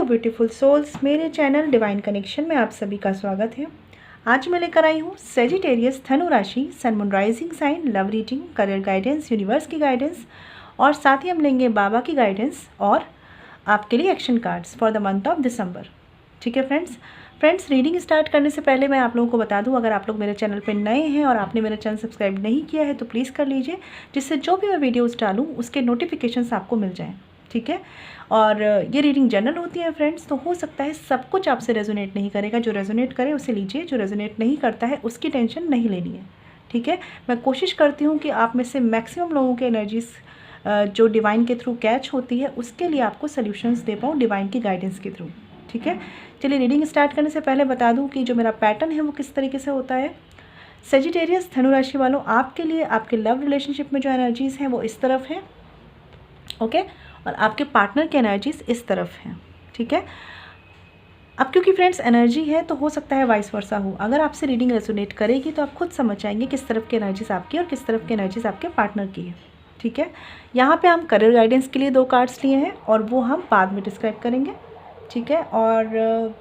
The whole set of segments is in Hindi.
ब्यूटीफुल सोल्स, मेरे चैनल डिवाइन कनेक्शन में आप सभी का स्वागत है। आज मैं लेकर आई हूँ सेजिटेरियस धनु राशि, sun moon rising sign, love reading, career guidance, universe की गाइडेंस और साथ ही हम लेंगे बाबा की गाइडेंस और आपके लिए action cards for the month of December. ठीक है फ्रेंड्स, रीडिंग स्टार्ट करने से पहले मैं आप लोगों को बता दूं, अगर आप लोग मेरे चैनल पर नए हैं और आपने मेरा चैनल सब्सक्राइब नहीं किया है तो प्लीज़ कर लीजिए, जिससे जो भी मैं वीडियोस डालूं उसके नोटिफिकेशंस आपको मिल जाएं। ठीक है, और ये रीडिंग जनरल होती है फ्रेंड्स, तो हो सकता है सब कुछ आपसे रेजोनेट नहीं करेगा। जो रेजोनेट करे उसे लीजिए, जो रेजोनेट नहीं करता है उसकी टेंशन नहीं लेनी है। ठीक है, मैं कोशिश करती हूँ कि आप में से मैक्सिमम लोगों के एनर्जीज जो डिवाइन के थ्रू कैच होती है उसके लिए आपको सोल्यूशंस दे पाऊँ डिवाइन की गाइडेंस के थ्रू। ठीक है, चलिए रीडिंग स्टार्ट करने से पहले बता दूँ कि जो मेरा पैटर्न है वो किस तरीके से होता है। सेजिटेरियस धनु राशि वालों, आपके लिए आपके लव रिलेशनशिप में जो एनर्जीज़ हैं वो इस तरफ है, ओके, और आपके पार्टनर की एनर्जीज इस तरफ हैं। ठीक है, अब क्योंकि फ्रेंड्स एनर्जी है तो हो सकता है वाइस वर्सा हो। अगर आपसे रीडिंग रेजोनेट करेगी तो आप खुद समझ जाएंगे किस तरफ की एनर्जीज आपकी और किस तरफ की एनर्जीज आपके पार्टनर की है। ठीक है, यहाँ पे हम करियर गाइडेंस के लिए 2 कार्ड्स लिए हैं और वो हम बाद में डिस्क्राइब करेंगे। ठीक है, और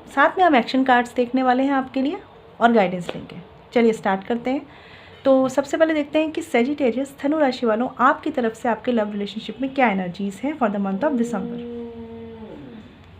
साथ में हम एक्शन कार्ड्स देखने वाले हैं आपके लिए और गाइडेंस लेंगे। चलिए स्टार्ट करते हैं। तो सबसे पहले देखते हैं कि सेजिटेरियस धनु राशि वालों, आपकी तरफ से आपके लव रिलेशनशिप में क्या एनर्जीज हैं for the month of December.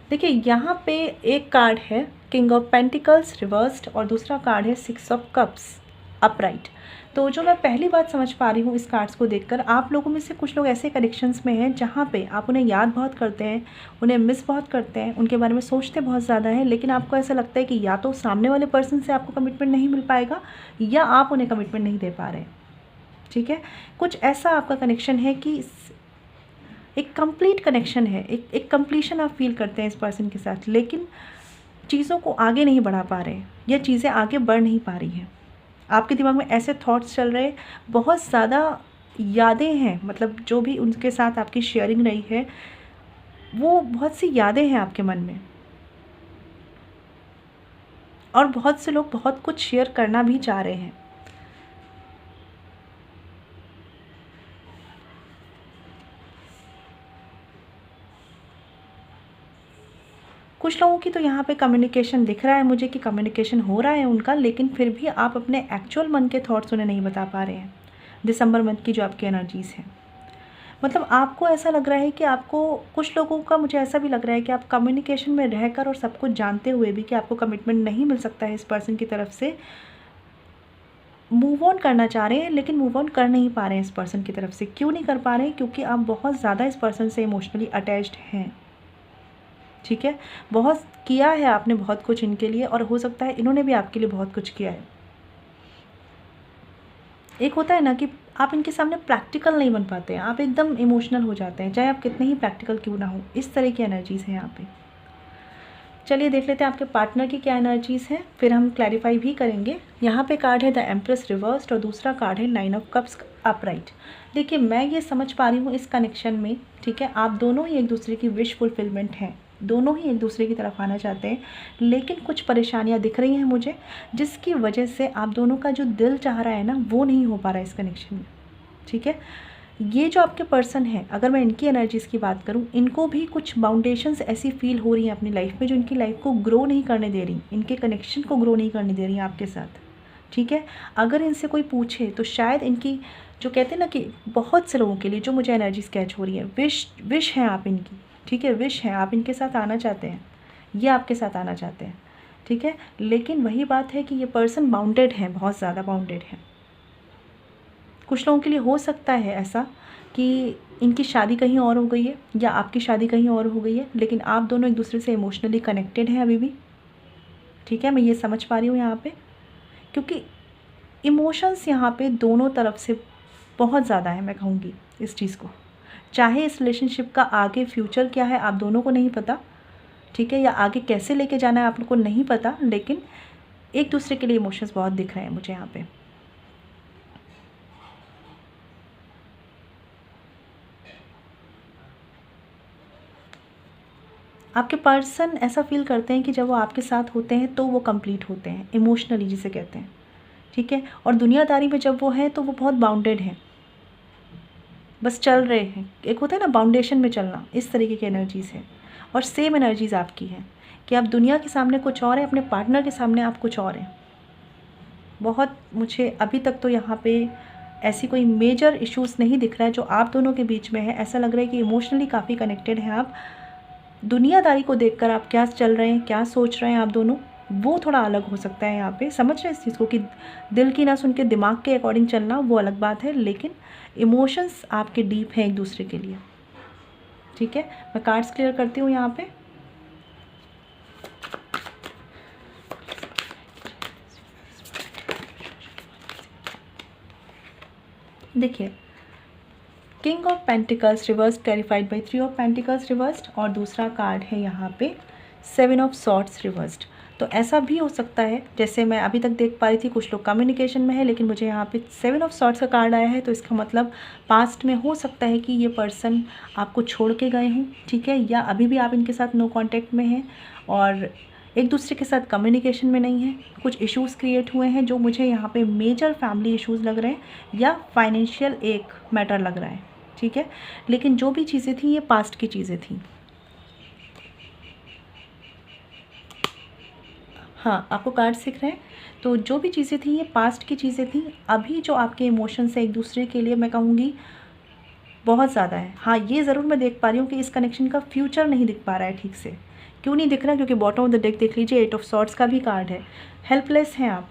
देखिए, यहाँ पे एक कार्ड है किंग ऑफ पेंटिकल्स रिवर्स्ड और दूसरा कार्ड है 6 ऑफ कप्स अपराइट। तो जो मैं पहली बात समझ पा रही हूँ इस कार्ड्स को देखकर, आप लोगों में से कुछ लोग ऐसे कनेक्शंस में हैं जहाँ पे आप उन्हें याद बहुत करते हैं, उन्हें मिस बहुत करते हैं, उनके बारे में सोचते बहुत ज़्यादा है, लेकिन आपको ऐसा लगता है कि या तो सामने वाले पर्सन से आपको कमिटमेंट नहीं मिल पाएगा या आप उन्हें कमिटमेंट नहीं दे पा रहे। ठीक है, कुछ ऐसा आपका कनेक्शन है कि एक कंप्लीट कनेक्शन है, एक कंप्लीशन आप फील करते हैं इस पर्सन के साथ, लेकिन चीज़ों को आगे नहीं बढ़ा पा रहे या चीज़ें आगे बढ़ नहीं पा रही हैं। आपके दिमाग में ऐसे थॉट्स चल रहे, बहुत ज़्यादा यादें हैं, मतलब जो भी उनके साथ आपकी शेयरिंग रही है वो बहुत सी यादें हैं आपके मन में, और बहुत से लोग बहुत कुछ शेयर करना भी चाह रहे हैं। कुछ लोगों की तो यहाँ पे कम्युनिकेशन दिख रहा है मुझे कि कम्युनिकेशन हो रहा है उनका, लेकिन फिर भी आप अपने एक्चुअल मन के थॉट्स उन्हें नहीं बता पा रहे हैं। दिसंबर मंथ की जो आपकी एनर्जीज़ हैं, मतलब आपको ऐसा लग रहा है कि आपको, कुछ लोगों का मुझे ऐसा भी लग रहा है कि आप कम्युनिकेशन में रहकर और सब कुछ जानते हुए भी कि आपको कमिटमेंट नहीं मिल सकता है इस पर्सन की तरफ से, मूव ऑन करना चाह रहे हैं लेकिन मूव ऑन कर नहीं पा रहे हैं इस पर्सन की तरफ से। क्यों नहीं कर पा रहे हैं? क्योंकि आप बहुत ज़्यादा इस पर्सन से इमोशनली अटैच्ड हैं। ठीक है, बहुत किया है आपने, बहुत कुछ इनके लिए, और हो सकता है इन्होंने भी आपके लिए बहुत कुछ किया है। एक होता है ना कि आप इनके सामने प्रैक्टिकल नहीं बन पाते हैं, आप एकदम इमोशनल हो जाते हैं, चाहे आप कितने ही प्रैक्टिकल क्यों ना हो। इस तरह की एनर्जीज़ हैं यहाँ पे। चलिए देख लेते हैं आपके पार्टनर की क्या एनर्जीज़ हैं, फिर हम क्लैरिफाई भी करेंगे। यहाँ पे कार्ड है द एम्प्रेस रिवर्स्ड और दूसरा कार्ड है 9 ऑफ कप्स अपराइट। देखिए, मैं ये समझ पा रही हूँ इस कनेक्शन में, ठीक है, आप दोनों ही एक दूसरे की विश फुलफिलमेंट हैं, दोनों ही एक दूसरे की तरफ आना चाहते हैं, लेकिन कुछ परेशानियां दिख रही हैं मुझे, जिसकी वजह से आप दोनों का जो दिल चाह रहा है ना वो नहीं हो पा रहा है इस कनेक्शन में। ठीक है, ये जो आपके पर्सन है, अगर मैं इनकी एनर्जीज़ की बात करूं, इनको भी कुछ बाउंडेशंस ऐसी फील हो रही हैं अपनी लाइफ में जो इनकी लाइफ को ग्रो नहीं करने दे रही, इनके कनेक्शन को ग्रो नहीं करने दे रही हैं आपके साथ। ठीक है, अगर इनसे कोई पूछे तो शायद इनकी, जो कहते हैं ना कि बहुत से लोगों के लिए जो मुझे एनर्जीज कैच हो रही है, विश हैं आप इनकी। ठीक है, विश है, आप इनके साथ आना चाहते हैं, ये आपके साथ आना चाहते हैं। ठीक है, लेकिन वही बात है कि ये पर्सन बाउंडेड है, बहुत ज़्यादा बाउंडेड है। कुछ लोगों के लिए हो सकता है ऐसा कि इनकी शादी कहीं और हो गई है या आपकी शादी कहीं और हो गई है, लेकिन आप दोनों एक दूसरे से इमोशनली कनेक्टेड हैं अभी भी। ठीक है, मैं ये समझ पा रही हूँ यहाँ पे, क्योंकि इमोशंस यहाँ पे दोनों तरफ से बहुत ज़्यादा है, मैं कहूँगी इस चीज़ को। चाहे इस रिलेशनशिप का आगे फ्यूचर क्या है आप दोनों को नहीं पता, ठीक है, या आगे कैसे लेके जाना है आप लोग को नहीं पता, लेकिन एक दूसरे के लिए इमोशंस बहुत दिख रहे हैं मुझे यहाँ पे। आपके पर्सन ऐसा फील करते हैं कि जब वो आपके साथ होते हैं तो वो कंप्लीट होते हैं इमोशनली, जिसे कहते हैं। ठीक है, और दुनियादारी में जब वो है तो वो बहुत बाउंडेड है, बस चल रहे हैं। एक होता है ना बाउंडेशन में चलना, इस तरीके की एनर्जीज़ है। और सेम एनर्जीज़ आपकी हैं कि आप दुनिया के सामने कुछ और हैं, अपने पार्टनर के सामने आप कुछ और हैं। बहुत मुझे अभी तक तो यहाँ पे ऐसी कोई मेजर इश्यूज़ नहीं दिख रहा है जो आप दोनों के बीच में है। ऐसा लग रहा है कि इमोशनली काफ़ी कनेक्टेड हैं आप। दुनियादारी को देखकर आप क्या चल रहे हैं, क्या सोच रहे हैं आप दोनों, वो थोड़ा अलग हो सकता है यहाँ पे। समझ रहे हैं इस चीज़ को कि दिल की ना सुन के दिमाग के अकॉर्डिंग चलना वो अलग बात है, लेकिन इमोशंस आपके डीप हैं एक दूसरे के लिए। ठीक है, मैं कार्ड्स क्लियर करती हूँ यहाँ पे। देखिए, king of pentacles reverse clarified by 3 of pentacles reversed, और दूसरा कार्ड है यहाँ पे 7 ऑफ सॉर्ड्स रिवर्स्ड। तो ऐसा भी हो सकता है, जैसे मैं अभी तक देख पा रही थी कुछ लोग कम्युनिकेशन में है, लेकिन मुझे यहाँ पे 7 ऑफ सॉर्ड्स का कार्ड आया है, तो इसका मतलब पास्ट में हो सकता है कि ये पर्सन आपको छोड़ के गए हों, ठीक है, या अभी भी आप इनके साथ नो कांटेक्ट में हैं और एक दूसरे के साथ कम्युनिकेशन में नहीं है। कुछ इश्यूज़ क्रिएट हुए हैं जो मुझे यहाँ पे मेजर फैमिली इश्यूज़ लग रहे हैं या फाइनेंशियल एक मैटर लग रहा है, ठीक है। लेकिन जो भी चीज़ें थी ये पास्ट की चीज़ें थी। हाँ, आपको कार्ड्स दिख रहे हैं, तो जो भी चीज़ें थी ये पास्ट की चीज़ें थी। अभी जो आपके इमोशंस है एक दूसरे के लिए, मैं कहूँगी बहुत ज़्यादा है। हाँ, ये ज़रूर मैं देख पा रही हूँ कि इस कनेक्शन का फ्यूचर नहीं दिख पा रहा है ठीक से। क्यों नहीं दिख रहा? क्योंकि बॉटम ऑफ द डेक देख लीजिए, 8 ऑफ सॉर्ड्स का भी कार्ड है। हेल्पलेस हैं आप,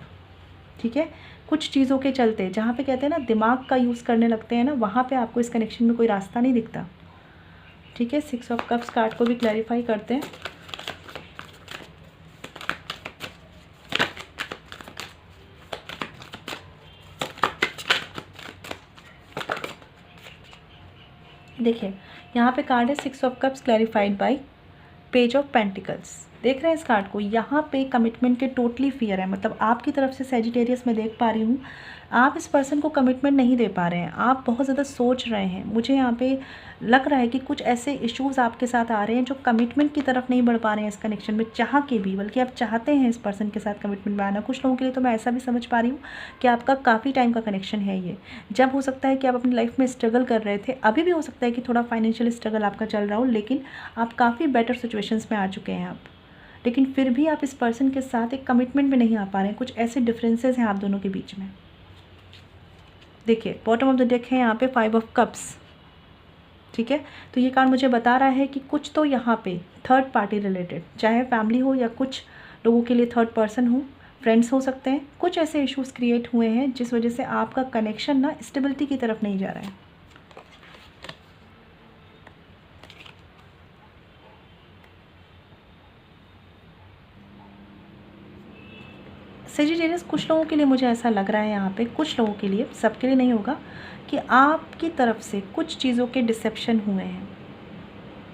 ठीक है, कुछ चीज़ों के चलते, जहाँ पे कहते हैं ना दिमाग का यूज़ करने लगते हैं ना, वहाँ पे आपको इस कनेक्शन में कोई रास्ता नहीं दिखता, ठीक है। 6 ऑफ कप्स कार्ड को भी क्लैरिफाई करते हैं। देखिए, यहाँ पे कार्ड है 6 of cups clarified bye page of pentacles. देख रहे हैं इस कार्ड को, यहाँ पे कमिटमेंट के टोटली फियर है। मतलब आपकी तरफ से सेजिटेरियस मैं देख पा रही हूँ, आप इस पर्सन को कमिटमेंट नहीं दे पा रहे हैं, आप बहुत ज़्यादा सोच रहे हैं। मुझे यहाँ पे लग रहा है कि कुछ ऐसे इश्यूज़ आपके साथ आ रहे हैं जो कमिटमेंट की तरफ नहीं बढ़ पा रहे हैं इस कनेक्शन में, चाह के भी, बल्कि आप चाहते हैं इस पर्सन के साथ कमिटमेंट में आना। कुछ लोगों के लिए तो मैं ऐसा भी समझ पा रही हूँ कि आपका काफ़ी टाइम का कनेक्शन है ये। जब हो सकता है कि आप अपनी लाइफ में स्ट्रगल कर रहे थे, अभी भी हो सकता है कि थोड़ा फाइनेंशियल स्ट्रगल आपका चल रहा हो, लेकिन आप काफ़ी बेटर सिचुएशंस में आ चुके हैं आप, लेकिन फिर भी आप इस पर्सन के साथ एक कमिटमेंट में नहीं आ पा रहे हैं। कुछ ऐसे डिफरेंसेस हैं आप दोनों के बीच में। देखिए, बॉटम ऑफ द डेक है यहाँ पे 5 ऑफ कप्स, ठीक है। तो ये कार्ड मुझे बता रहा है कि कुछ तो यहाँ पे थर्ड पार्टी रिलेटेड, चाहे फैमिली हो या कुछ लोगों के लिए थर्ड पर्सन हो, फ्रेंड्स हो सकते हैं, कुछ ऐसे इश्यूज़ क्रिएट हुए हैं जिस वजह से आपका कनेक्शन ना स्टेबिलिटी की तरफ नहीं जा रहा है। सेजिटेरियस, कुछ लोगों के लिए मुझे ऐसा लग रहा है यहाँ पे, कुछ लोगों के लिए, सबके लिए नहीं होगा, कि आपकी तरफ से कुछ चीज़ों के डिसेप्शन हुए हैं,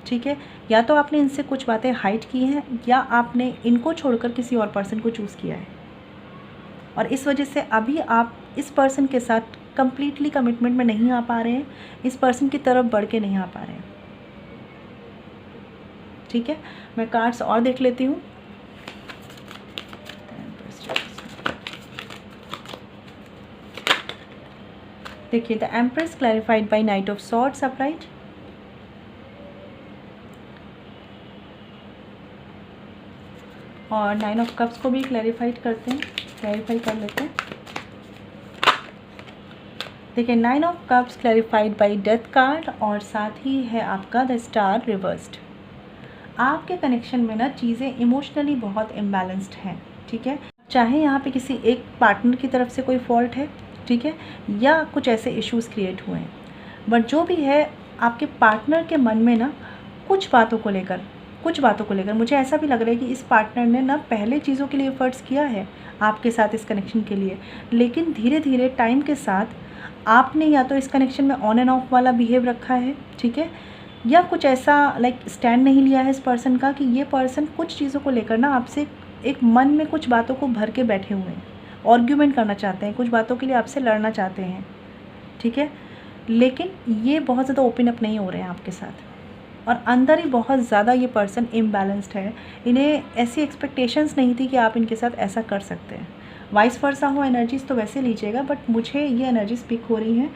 ठीक है। या तो आपने इनसे कुछ बातें हाइड की हैं, या आपने इनको छोड़कर किसी और पर्सन को चूज़ किया है, और इस वजह से अभी आप इस पर्सन के साथ कंप्लीटली कमिटमेंट में नहीं आ पा रहे हैं, इस पर्सन की तरफ बढ़ के नहीं आ पा रहे हैं, ठीक है। मैं कार्ड्स और देख लेती हूँ। देखिए, the empress clarified by knight of swords upright, और 9 ऑफ कप्स को भी क्लैरिफाइड करते हैं, क्लैरिफाई कर लेते हैं। देखिए, 9 of cups clarified bye death card, और साथ ही है आपका द स्टार रिवर्स्ड। आपके कनेक्शन में ना चीज़ें इमोशनली बहुत इम्बैलेंस्ड हैं, ठीक है। चाहे यहाँ पे किसी एक पार्टनर की तरफ से कोई फॉल्ट है, ठीक है, या कुछ ऐसे इश्यूज़ क्रिएट हुए हैं, बट जो भी है आपके पार्टनर के मन में ना कुछ बातों को लेकर मुझे ऐसा भी लग रहा है कि इस पार्टनर ने ना पहले चीज़ों के लिए एफर्ट्स किया है आपके साथ इस कनेक्शन के लिए, लेकिन धीरे धीरे टाइम के साथ आपने या तो इस कनेक्शन में ऑन एंड ऑफ वाला बिहेव रखा है, ठीक है, या कुछ ऐसा लाइक स्टैंड नहीं लिया है इस पर्सन का कि ये पर्सन कुछ चीज़ों को लेकर ना आपसे एक मन में कुछ बातों को भर के बैठे हुए हैं, आर्ग्यूमेंट करना चाहते हैं, कुछ बातों के लिए आपसे लड़ना चाहते हैं, ठीक है, लेकिन ये बहुत ज़्यादा ओपन अप नहीं हो रहे हैं आपके साथ, और अंदर ही बहुत ज़्यादा ये पर्सन इम्बैलेंस्ड है। इन्हें ऐसी एक्सपेक्टेशंस नहीं थी कि आप इनके साथ ऐसा कर सकते हैं। वाइस वर्सा हो एनर्जीज़ तो वैसे लीजिएगा, बट मुझे ये एनर्जी स्पीक हो रही हैं,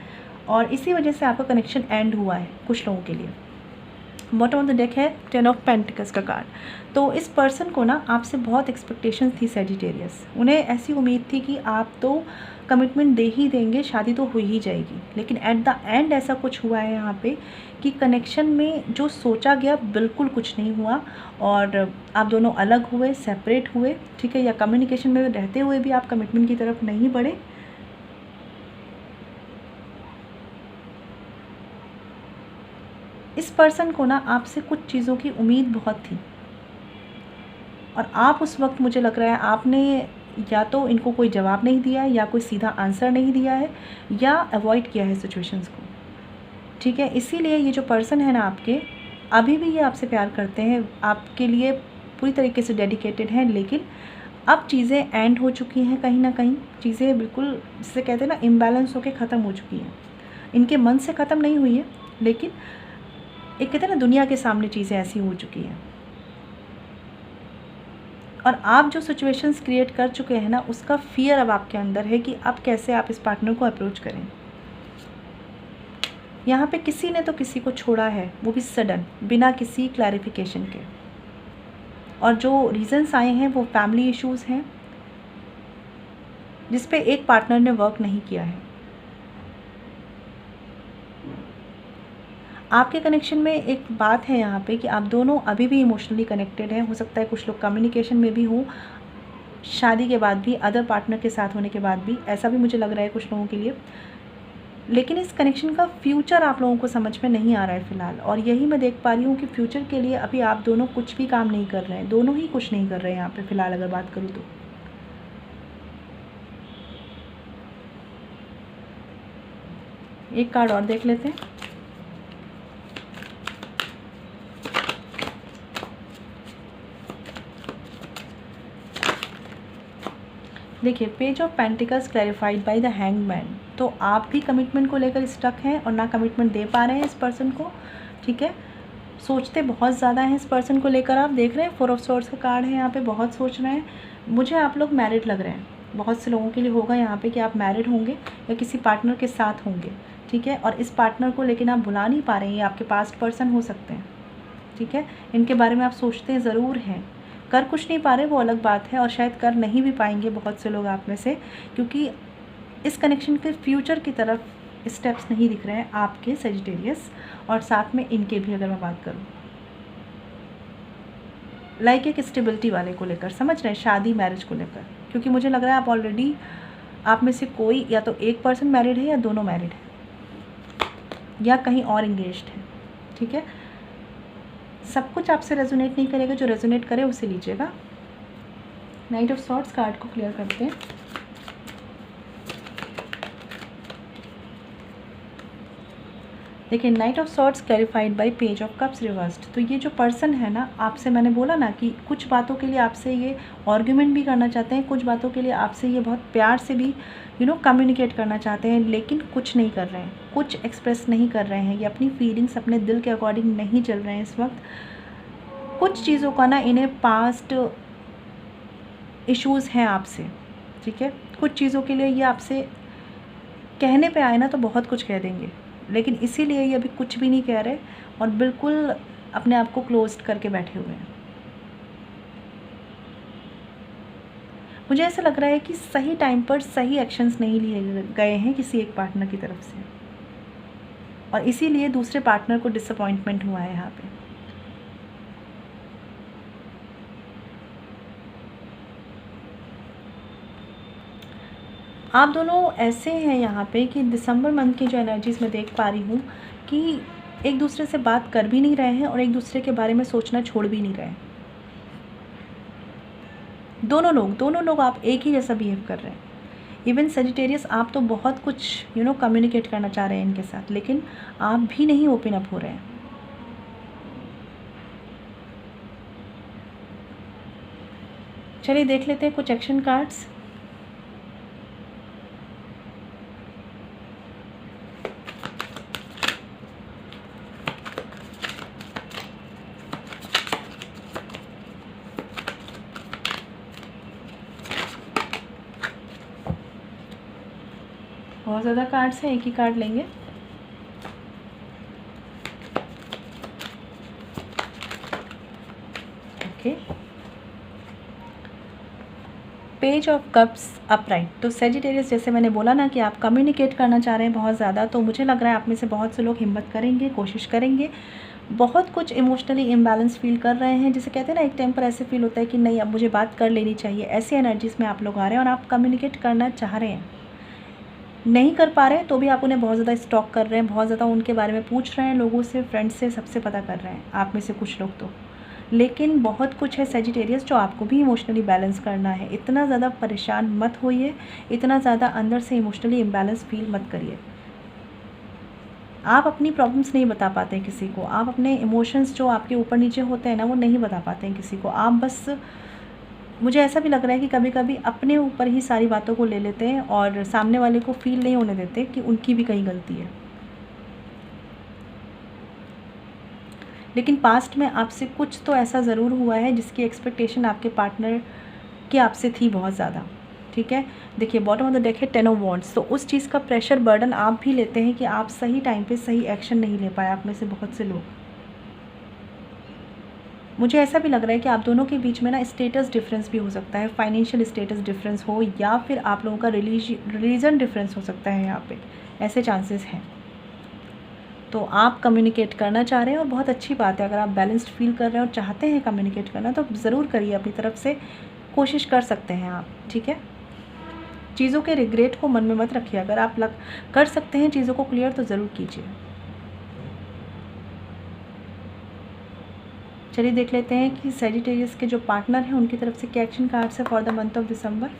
और इसी वजह से आपका कनेक्शन एंड हुआ है कुछ लोगों के लिए। बॉटम ऑफ द डेक है 10 ऑफ पेंटिकल्स का कार्ड। तो इस पर्सन को ना आपसे बहुत एक्सपेक्टेशंस थी सेजिटेरियस, उन्हें ऐसी उम्मीद थी कि आप तो कमिटमेंट दे ही देंगे, शादी तो हो ही जाएगी, लेकिन एट द एंड ऐसा कुछ हुआ है यहाँ पे कि कनेक्शन में जो सोचा गया बिल्कुल कुछ नहीं हुआ और आप दोनों अलग हुए, सेपरेट हुए, ठीक है, या कम्युनिकेशन में रहते हुए भी आप कमिटमेंट की तरफ नहीं बढ़े। इस पर्सन को ना आपसे कुछ चीज़ों की उम्मीद बहुत थी और आप उस वक्त, मुझे लग रहा है आपने या तो इनको कोई जवाब नहीं दिया है या कोई सीधा आंसर नहीं दिया है या अवॉइड किया है सिचुएशंस को, ठीक है। इसीलिए ये जो पर्सन है ना आपके, अभी भी ये आपसे प्यार करते हैं, आपके लिए पूरी तरीके से डेडिकेटेड हैं, लेकिन अब चीज़ें एंड हो चुकी हैं, कहीं ना कहीं चीज़ें बिल्कुल जिसे कहते हैं ना इम्बैलेंस होकर ख़त्म हो चुकी हैं। इनके मन से ख़त्म नहीं हुई है, लेकिन एक कहते हैं ना दुनिया के सामने चीज़ें ऐसी हो चुकी हैं और आप जो सिचुएशंस क्रिएट कर चुके हैं ना, उसका फियर अब आपके अंदर है कि अब कैसे आप इस पार्टनर को अप्रोच करें। यहाँ पे किसी ने तो किसी को छोड़ा है, वो भी सडन, बिना किसी क्लैरिफिकेशन के, और जो रीज़न्स आए हैं वो फैमिली इश्यूज़ हैं जिस पे एक पार्टनर ने वर्क नहीं किया है। आपके कनेक्शन में एक बात है यहाँ पे कि आप दोनों अभी भी इमोशनली कनेक्टेड हैं। हो सकता है कुछ लोग कम्युनिकेशन में भी हों, शादी के बाद भी, अदर पार्टनर के साथ होने के बाद भी, ऐसा भी मुझे लग रहा है कुछ लोगों के लिए। लेकिन इस कनेक्शन का फ्यूचर आप लोगों को समझ में नहीं आ रहा है फ़िलहाल, और यही मैं देख पा रही हूँ कि फ्यूचर के लिए अभी आप दोनों कुछ भी काम नहीं कर रहे हैं, दोनों ही कुछ नहीं कर रहे हैं यहाँ पे फ़िलहाल अगर बात करूँ तो। एक कार्ड और देख लेते हैं। देखिए, page of pentacles clarified by the hangman. तो आप भी कमिटमेंट को लेकर स्टक हैं और ना कमिटमेंट दे पा रहे हैं इस पर्सन को, ठीक है। सोचते बहुत ज़्यादा हैं इस पर्सन को लेकर, आप देख रहे हैं 4 ऑफ स्वॉर्ड्स का कार्ड है यहाँ पे, बहुत सोच रहे हैं। मुझे आप लोग मैरिड लग रहे हैं, बहुत से लोगों के लिए होगा यहाँ पे कि आप मैरिड होंगे या किसी पार्टनर के साथ होंगे, ठीक है। और इस पार्टनर को लेकिन आप भुला नहीं पा रहे हैं, ये आपके पास्ट पर्सन हो सकते हैं, ठीक है। इनके बारे में आप सोचते ज़रूर हैं, कर कुछ नहीं पा रहे वो अलग बात है, और शायद कर नहीं भी पाएंगे बहुत से लोग आप में से, क्योंकि इस कनेक्शन के फ्यूचर की तरफ स्टेप्स नहीं दिख रहे हैं आपके सेजिटेरियस, और साथ में इनके भी अगर मैं बात करूँ, लाइक एक स्टेबिलिटी वाले को लेकर, समझ रहे हैं, शादी मैरिज को लेकर, क्योंकि मुझे लग रहा है आप ऑलरेडी, आप में से कोई या तो एक पर्सन मैरिड है या दोनों मैरिड है या कहीं और इंगेज्ड है, ठीक है। सब कुछ आपसे रेजोनेट नहीं करेगा, जो रेजोनेट करे उसे लीजिएगा। नाइट ऑफ सॉर्ड्स कार्ड को क्लियर करते हैं। देखिए, night of swords clarified bye page of cups reversed. तो ये जो पर्सन है ना, आपसे मैंने बोला ना कि कुछ बातों के लिए आपसे ये आर्ग्यूमेंट भी करना चाहते हैं, कुछ बातों के लिए आपसे ये बहुत प्यार से भी कम्युनिकेट करना चाहते हैं, लेकिन कुछ नहीं कर रहे हैं, कुछ एक्सप्रेस नहीं कर रहे हैं, ये अपनी फीलिंग्स अपने दिल के अकॉर्डिंग नहीं चल रहे हैं इस वक्त। कुछ चीज़ों का ना इन्हें पास्ट इश्यूज़ हैं आपसे, ठीक है। कुछ चीज़ों के लिए ये आपसे कहने पे आए ना तो बहुत कुछ कह देंगे, लेकिन इसीलिए ये अभी कुछ भी नहीं कह रहे और बिल्कुल अपने आप को क्लोज्ड करके बैठे हुए हैं। मुझे ऐसा लग रहा है कि सही टाइम पर सही एक्शंस नहीं लिए गए हैं किसी एक पार्टनर की तरफ से, और इसीलिए दूसरे पार्टनर को डिसअपॉइंटमेंट हुआ है यहाँ पे। आप दोनों ऐसे हैं यहाँ पे कि दिसंबर मंथ की जो एनर्जीज़ मैं देख पा रही हूँ कि एक दूसरे से बात कर भी नहीं रहे हैं और एक दूसरे के बारे में सोचना छोड़ भी नहीं रहे हैं। दोनों लोग आप एक ही जैसा बिहेव कर रहे हैं। इवन सेजिटेरियस, आप तो बहुत कुछ कम्युनिकेट करना चाह रहे हैं इनके साथ, लेकिन आप भी नहीं ओपन अप हो रहे हैं। चलिए देख लेते हैं कुछ एक्शन कार्ड्स। बहुत ज़्यादा कार्ड्स हैं, एक ही कार्ड लेंगे। Page of cups upright. तो सेजिटेरियस, जैसे मैंने बोला ना कि आप कम्युनिकेट करना चाह रहे हैं बहुत ज़्यादा, तो मुझे लग रहा है आप में से बहुत से लोग हिम्मत करेंगे, कोशिश करेंगे। बहुत कुछ इमोशनली इम्बैलेंस फील कर रहे हैं, जिसे कहते हैं ना एक टाइम पर ऐसे फील होता है कि नहीं अब मुझे बात कर लेनी चाहिए। ऐसी एनर्जीज़ में आप लोग आ रहे हैं और आप कम्युनिकेट करना चाह रहे हैं, नहीं कर पा रहे हैं तो भी आप उन्हें बहुत ज़्यादा स्टॉक कर रहे हैं, बहुत ज़्यादा उनके बारे में पूछ रहे हैं, लोगों से, फ्रेंड्स से, सबसे पता कर रहे हैं, आप में से कुछ लोग तो। लेकिन बहुत कुछ है सेजिटेरियस जो आपको भी इमोशनली बैलेंस करना है। इतना ज़्यादा परेशान मत होइए, इतना ज़्यादा अंदर से इमोशनली इम्बैलेंस फील मत करिए। आप अपनी प्रॉब्लम्स नहीं बता पाते हैं किसी को, आप अपने इमोशंस जो आपके ऊपर नीचे होते हैं ना वो नहीं बता पाते हैं किसी को। आप बस, मुझे ऐसा भी लग रहा है कि कभी कभी अपने ऊपर ही सारी बातों को ले लेते हैं और सामने वाले को फील नहीं होने देते कि उनकी भी कहीं गलती है। लेकिन पास्ट में आपसे कुछ तो ऐसा ज़रूर हुआ है जिसकी एक्सपेक्टेशन आपके पार्टनर की आपसे थी बहुत ज़्यादा, ठीक है। देखिए बॉटम ऑफ द डेक है 10 ऑफ वॉन्ड्स, तो उस चीज़ का प्रेशर बर्डन आप भी लेते हैं कि आप सही टाइम पे सही एक्शन नहीं ले पाए, आप में से बहुत से लोग। मुझे ऐसा भी लग रहा है कि आप दोनों के बीच में ना स्टेटस डिफरेंस भी हो सकता है, फाइनेंशियल स्टेटस डिफरेंस हो, या फिर आप लोगों का रिलीजन डिफरेंस हो सकता है, यहाँ पे ऐसे चांसेस हैं। तो आप कम्युनिकेट करना चाह रहे हैं और बहुत अच्छी बात है। अगर आप बैलेंस्ड फील कर रहे हैं और चाहते हैं कम्युनिकेट करना तो ज़रूर करिए, अपनी तरफ से कोशिश कर सकते हैं आप, ठीक है। चीज़ों के रिग्रेट को मन में मत रखिए, अगर आप कर सकते हैं चीज़ों को क्लियर तो ज़रूर कीजिए। चलिए देख लेते हैं कि सेजिटेरियस के जो पार्टनर हैं उनकी तरफ से क्या एक्शन कार्ड्स है for the month of December.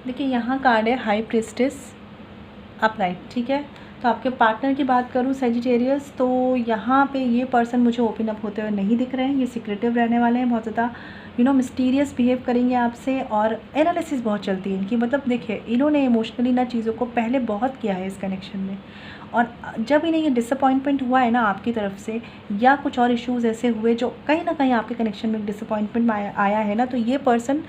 देखिए यहाँ कार्ड है हाई प्रीस्टेस अपराइट, ठीक है। तो आपके पार्टनर की बात करूँ सेजिटेरियस, तो यहाँ पे ये पर्सन मुझे ओपन अप होते हुए नहीं दिख रहे हैं। ये सीक्रेटिव रहने वाले हैं, बहुत ज़्यादा मिस्टीरियस बिहेव करेंगे आपसे, और एनालिसिस बहुत चलती है इनकी। मतलब देखिए इन्होंने इमोशनली ना चीज़ों को पहले बहुत किया है इस कनेक्शन में, और जब इन्हें ये डिसअपॉइंटमेंट हुआ है ना आपकी तरफ से, या कुछ और इश्यूज़ ऐसे हुए जो कहीं ना कहीं आपके कनेक्शन में डिसअपॉइंटमेंट आया है ना, तो ये पर्सन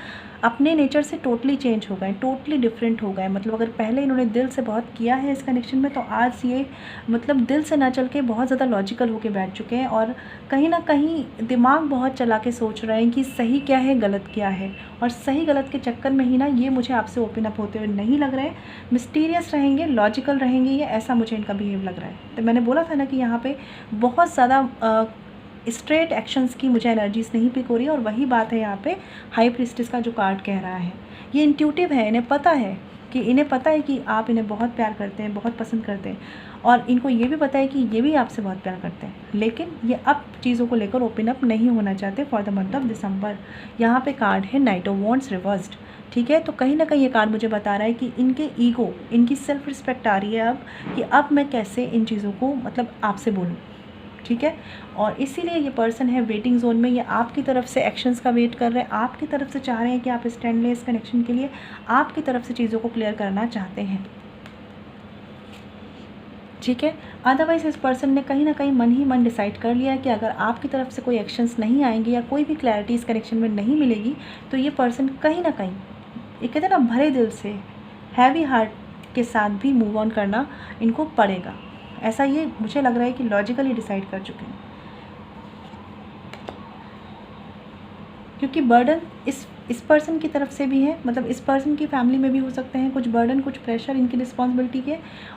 अपने नेचर से टोटली चेंज हो गए, टोटली डिफरेंट हो गए। मतलब अगर पहले इन्होंने दिल से बहुत किया है इस कनेक्शन में, तो आज ये मतलब दिल से ना चल के बहुत ज़्यादा लॉजिकल होके बैठ चुके हैं, और कहीं ना कहीं दिमाग बहुत चला के सोच रहे हैं कि सही क्या है गलत क्या है, और सही गलत के चक्कर में ही ना ये मुझे आपसे ओपन अप होते हुए नहीं लग रहे हैं। मिस्टीरियस रहेंगे, लॉजिकल रहेंगे, ये ऐसा मुझे इनका बिहेव लग रहा है। तो मैंने बोला था ना कि यहाँ पे बहुत ज़्यादा स्ट्रेट एक्शंस की मुझे एनर्जीज नहीं पिक हो रही है, और वही बात है यहाँ पे हाई प्रीस्टेस का जो कार्ड कह रहा है। ये इंट्यूटिव है, इन्हें पता है कि आप इन्हें बहुत प्यार करते हैं, बहुत पसंद करते हैं, और इनको ये भी पता है कि ये भी आपसे बहुत प्यार करते हैं, लेकिन ये अब चीज़ों को लेकर ओपन अप नहीं होना चाहते for the month of December. यहाँ पे कार्ड है नाइट ऑफ वॉन्ड्स रिवर्स्ड, ठीक है। तो कहीं ना कहीं ये कार्ड मुझे बता रहा है कि इनके ईगो, इनकी सेल्फ रिस्पेक्ट आ रही है अब, कि अब मैं कैसे इन चीज़ों को मतलब आपसे बोलूँ, ठीक है। और इसीलिए ये पर्सन है वेटिंग जोन में, ये आपकी तरफ से एक्शंस का वेट कर रहे हैं, आपकी तरफ से चाह रहे हैं कि आप स्टैंड लें इस कनेक्शन के लिए, आपकी तरफ से चीज़ों को क्लियर करना चाहते हैं, ठीक है। अदरवाइज़ इस पर्सन ने कहीं ना कहीं मन ही मन डिसाइड कर लिया है कि अगर आपकी तरफ से कोई एक्शंस नहीं आएंगे या कोई भी क्लैरिटी इस कनेक्शन में नहीं मिलेगी, तो ये पर्सन कहीं ना कहीं, ये कहते हैं ना भरे दिल से, हैवी हार्ट के साथ भी मूव ऑन करना इनको पड़ेगा। ऐसा ये मुझे लग रहा है कि लॉजिकली डिसाइड कर चुके हैं, क्योंकि बर्डन इस पर्सन की तरफ से भी है, मतलब इस पर्सन की फैमिली में भी हो सकते हैं कुछ बर्डन, कुछ प्रेशर इनकी रिस्पॉन्सिबिलिटी के,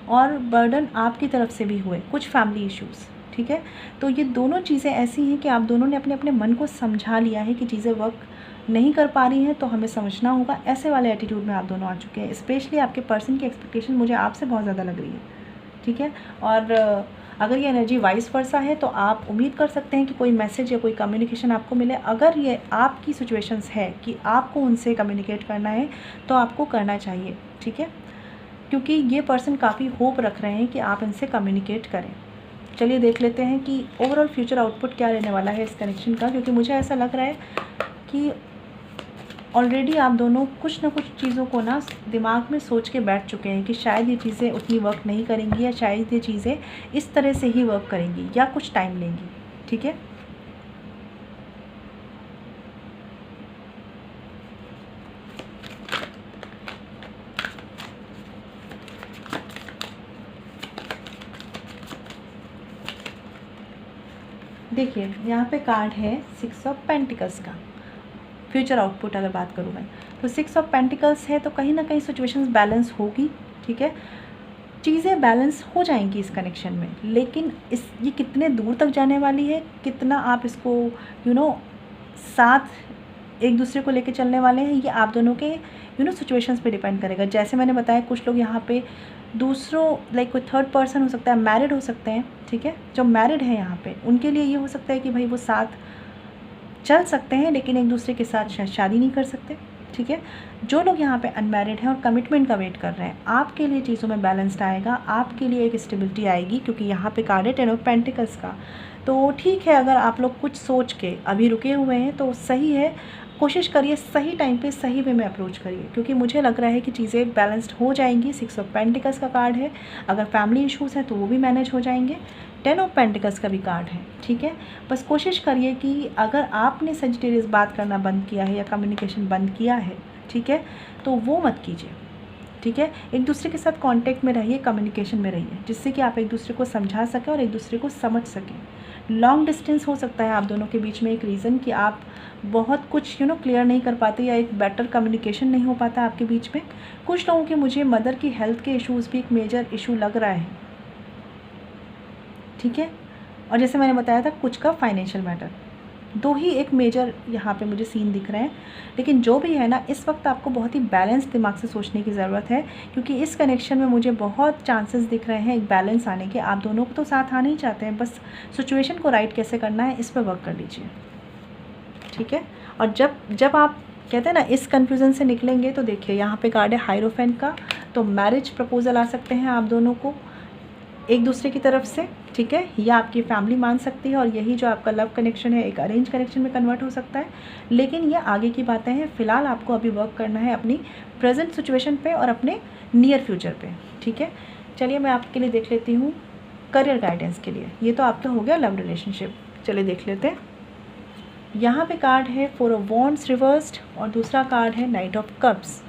और बर्डन आपकी तरफ से भी हुए कुछ फैमिली इश्यूज़, ठीक है। तो ये दोनों चीज़ें ऐसी हैं कि आप दोनों ने अपने अपने मन को समझा लिया है कि चीज़ें वर्क नहीं कर पा रही हैं, तो हमें समझना होगा, ऐसे वाले एटीट्यूड में आप दोनों आ चुके हैं। स्पेशली आपके पर्सन की एक्सपेक्टेशन मुझे आपसे बहुत ज़्यादा लग रही है, ठीक है। और अगर ये एनर्जी वाइस वर्सा है तो आप उम्मीद कर सकते हैं कि कोई मैसेज या कोई कम्युनिकेशन आपको मिले। अगर ये आपकी सिचुएशंस है कि आपको उनसे कम्युनिकेट करना है तो आपको करना चाहिए, ठीक है, क्योंकि ये पर्सन काफ़ी होप रख रहे हैं कि आप इनसे कम्युनिकेट करें। चलिए देख लेते हैं कि ओवरऑल फ्यूचर आउटपुट क्या रहने वाला है इस कनेक्शन का, क्योंकि मुझे ऐसा लग रहा है कि ऑलरेडी आप दोनों कुछ ना कुछ चीज़ों को ना दिमाग में सोच के बैठ चुके हैं कि शायद ये चीज़ें उतनी वर्क नहीं करेंगी, या शायद ये चीज़ें इस तरह से ही वर्क करेंगी, या कुछ टाइम लेंगी, ठीक है। देखिए यहाँ पे कार्ड है 6 ऑफ पेंटिकल्स का। फ्यूचर आउटपुट अगर बात करूँ मैं, तो 6 ऑफ पेंटिकल्स है, तो कहीं ना कहीं सिचुएशंस बैलेंस होगी, ठीक है, चीज़ें बैलेंस हो जाएंगी इस कनेक्शन में। लेकिन ये कितने दूर तक जाने वाली है, कितना आप इसको साथ एक दूसरे को लेके चलने वाले हैं, ये आप दोनों के सिचुएशंस पे डिपेंड करेगा। जैसे मैंने बताया, कुछ लोग यहाँ पे दूसरों लाइक कोई थर्ड पर्सन हो सकता है, मैरिड हो सकते हैं, ठीक है, जो मैरिड है यहाँ पे उनके लिए ये हो सकता है कि भाई वो साथ चल सकते हैं लेकिन एक दूसरे के साथ शादी नहीं कर सकते, ठीक है। जो लोग यहाँ पे अनमैरिड हैं और कमिटमेंट का वेट कर रहे हैं, आपके लिए चीज़ों में बैलेंस्ड आएगा, आपके लिए एक स्टेबिलिटी आएगी, क्योंकि यहाँ पे कार्ड है 10 ऑफ पेंटिकल्स का। तो ठीक है, अगर आप लोग कुछ सोच के अभी रुके हुए हैं तो सही है, कोशिश करिए सही टाइम पे सही वे में अप्रोच करिए, क्योंकि मुझे लग रहा है कि चीज़ें बैलेंस्ड हो जाएंगी। 6 ऑफ पेंटिकल्स का कार्ड है, अगर फैमिली इश्यूज़ हैं तो वो भी मैनेज हो जाएंगे। 10 ऑफ पेंटिकल्स का भी कार्ड है, ठीक है। बस कोशिश करिए कि अगर आपने सेजिटेरियस बात करना बंद किया है या कम्युनिकेशन बंद किया है, ठीक है, तो वो मत कीजिए, ठीक है। एक दूसरे के साथ कांटेक्ट में रहिए, कम्युनिकेशन में रहिए, जिससे कि आप एक दूसरे को समझा सकें और एक दूसरे को समझ सकें। लॉन्ग डिस्टेंस हो सकता है आप दोनों के बीच में, एक रीज़न कि आप बहुत कुछ क्लियर नहीं कर पाते या एक बेटर कम्युनिकेशन नहीं हो पाता आपके बीच में। कुछ लोगों के मुझे मदर की हेल्थ के इश्यूज़ भी एक मेजर इशू लग रहा है, ठीक है। और जैसे मैंने बताया था, कुछ का फाइनेंशियल मैटर, दो ही एक मेजर यहाँ पे मुझे सीन दिख रहे हैं। लेकिन जो भी है ना, इस वक्त आपको बहुत ही बैलेंस दिमाग से सोचने की ज़रूरत है, क्योंकि इस कनेक्शन में मुझे बहुत चांसेस दिख रहे हैं एक बैलेंस आने के। आप दोनों को तो साथ आना ही चाहते हैं, बस सिचुएशन को राइट कैसे करना है इस पर वर्क कर लीजिए, ठीक है। और जब आप कहते हैं ना इस कन्फ्यूज़न से निकलेंगे, तो देखिए यहाँ पे कार्ड है हायरोफेंट का, तो मैरिज प्रपोजल आ सकते हैं आप दोनों को एक दूसरे की तरफ से, ठीक है, या आपकी फैमिली मान सकती है, और यही जो आपका लव कनेक्शन है एक अरेंज कनेक्शन में कन्वर्ट हो सकता है। लेकिन ये आगे की बातें हैं, फ़िलहाल आपको अभी वर्क करना है अपनी प्रेजेंट सिचुएशन पे और अपने नियर फ्यूचर पे, ठीक है। चलिए मैं आपके लिए देख लेती हूँ करियर गाइडेंस के लिए। ये तो आपका हो गया लव रिलेशनशिप, चलिए देख लेते हैं। यहाँ पे कार्ड है 4 ऑफ वॉन्ड्स रिवर्स्ड और दूसरा कार्ड है नाइट ऑफ कप्स।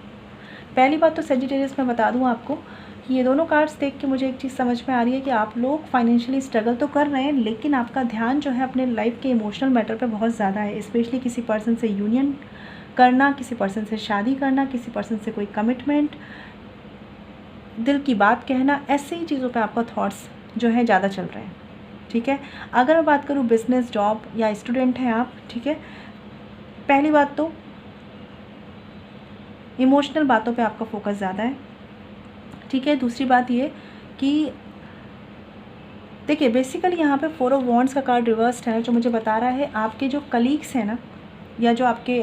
पहली बात तो सेजिटेरियस मैं बता दूँ आपको कि ये दोनों कार्ड्स देख के मुझे एक चीज़ समझ में आ रही है कि आप लोग फाइनेंशियली स्ट्रगल तो कर रहे हैं, लेकिन आपका ध्यान जो है अपने लाइफ के इमोशनल मैटर पे बहुत ज़्यादा है। स्पेशली किसी पर्सन से यूनियन करना, किसी पर्सन से शादी करना, किसी पर्सन से कोई कमिटमेंट, दिल की बात कहना, ऐसे ही चीज़ों पे आपका थॉट्स जो है ज़्यादा चल रहे हैं, ठीक है। अगर मैं बात करूँ बिज़नेस, जॉब या स्टूडेंट हैं आप, ठीक है, पहली बात तो इमोशनल बातों पे आपका फोकस ज़्यादा है, ठीक है। दूसरी बात ये कि देखिए बेसिकली यहाँ पे 4 ऑफ वॉन्ड्स का कार्ड रिवर्स्ड है, जो मुझे बता रहा है आपके जो कलीग्स हैं ना, या जो आपके